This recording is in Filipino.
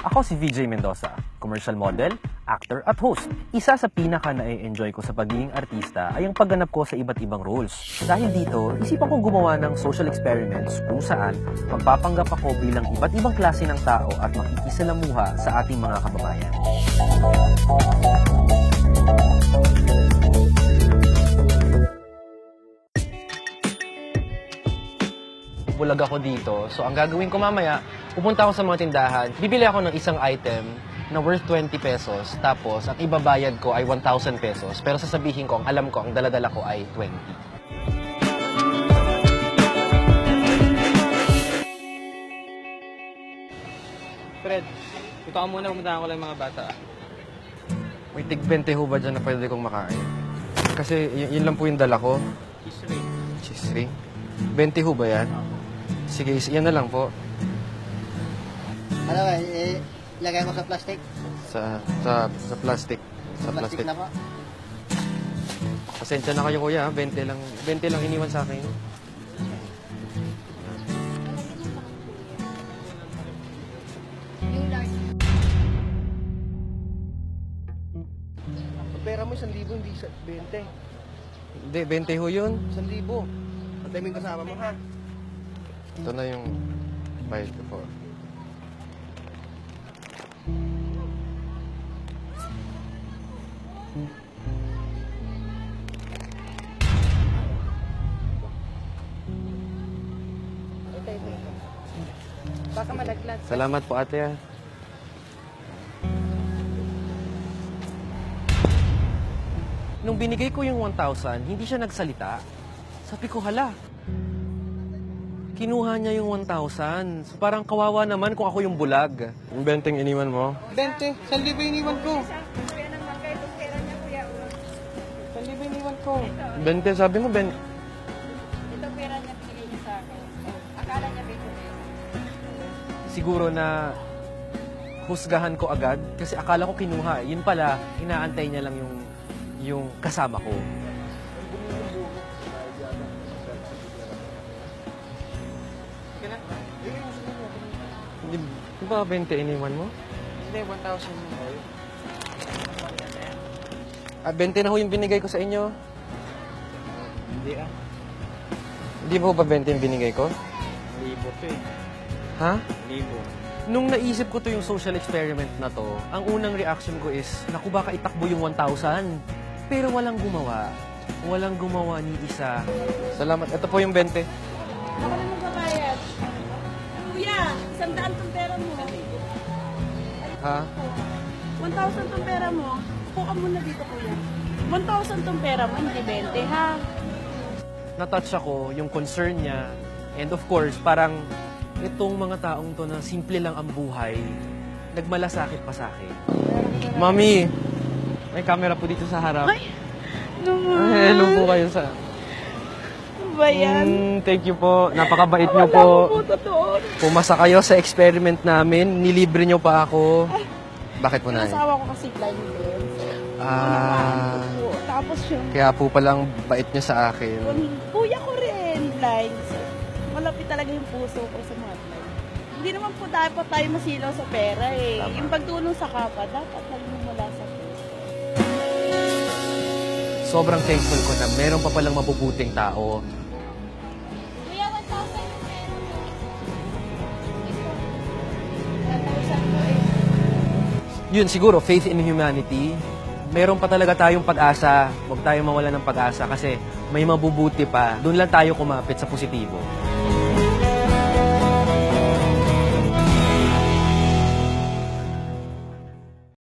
Ako si VJ Mendoza, commercial model, actor at host. Isa sa pinaka na-enjoy ko sa pagiging artista ay ang pagganap ko sa iba't ibang roles. Dahil dito, isipan kong gumawa ng social experiments kung saan magpapanggap ako bilang iba't ibang klase ng tao at makikisalamuha sa ating mga kababayan. Bulag ako dito. So, ang gagawin ko mamaya, pupunta ako sa mga tindahan, bibili ako ng isang item na worth 20 pesos, tapos ang ibabayad ko ay 1,000 pesos. Pero sasabihin ko, alam ko, ang daladala ko ay 20. Fred, ito ka muna, pumunta ko lang yung mga bata. May tig 20 ho ba dyan na pwede kong makain? Kasi yun lang po yung dala ko. Cheese ring. Cheese ring? 20 ho ba yan? Sige, yan na lang po. Ano ba, ilagay mo sa plastic? Sa plastic. Sa Plastic na po. Pasensya na kayo kuya, 20 lang iniwan sa akin. Pera mo 1,000, hindi 20. Hindi, 20 ho yun. 1,000. Patay mo yung kasama mo, ha? Ito na yung bayad ko po. Baka malaglag. Salamat po ate. Ah. Nung binigay ko yung 1,000, hindi siya nagsalita. Sabi ko, hala. Kinuha niya yung 1,000. So parang kawawa naman kung ako yung bulag. Yung benteng iniwan mo? 20. 1,000 iniwan ko. Kuya naman kayo, itong pera niya, kuya. 1,000 iniwan ko. 20, sabi mo, Itong pera niya, pinigay niya sa akin. Akala niya, 20 pesos. siguro na husgahan ko agad kasi akala ko kinuha. Yun pala, inaantay niya lang yung kasama ko. Sige na. Di ba 20 iniwan mo? Hindi, 1,000 mo. 20 na ho yung binigay ko sa inyo. Hindi ah. Hindi ba ho ba 20 yung binigay ko? Libo to eh. Ha? Libo. Nung naisip ko to yung social experiment na to, ang unang reaction ko is, naku baka itakbo yung 1,000. Pero walang gumawa. Walang gumawa ni isa. Salamat. Ito po yung 20. Ako na magbabayad. Kuya, 100 tong pera mo. Ha? 1,000 tong pera mo. Puka muna dito, kuya. 1,000 tong pera mo, hindi 20, ha? Na-touch ako, yung concern niya. And of course, parang itong mga taong to na simple lang ang buhay, nagmalasakit pa sa akin. Mami, may camera po dito sa harap. Ay, Hello po kayo sa... Ano ba yan? Thank you po. Napakabait niyo Wala po. ko po, totoo. Pumasa kayo sa experiment namin. Nilibre niyo pa ako. Bakit po na? Asawa ko kasi blind din. Ah, Po. Tapos yung kaya po palang bait niyo sa akin. kuya ko rin, blind. So, malapit talaga yung puso ko sa mga blind. Hindi naman po dapat tayo masilaw sa pera eh. Tama. Yung pagtulong sa kapwa, dapat nagmumula sa puso. Sobrang thankful ko na meron pa palang mabubuting tao. Kuya, 1,000 yung pera mo. 1,000 po eh. Yun, siguro, faith in humanity. Meron pa talaga tayong pag-asa. Huwag tayong mawala ng pag-asa kasi may mabubuti pa. Doon lang tayo kumapit sa positibo.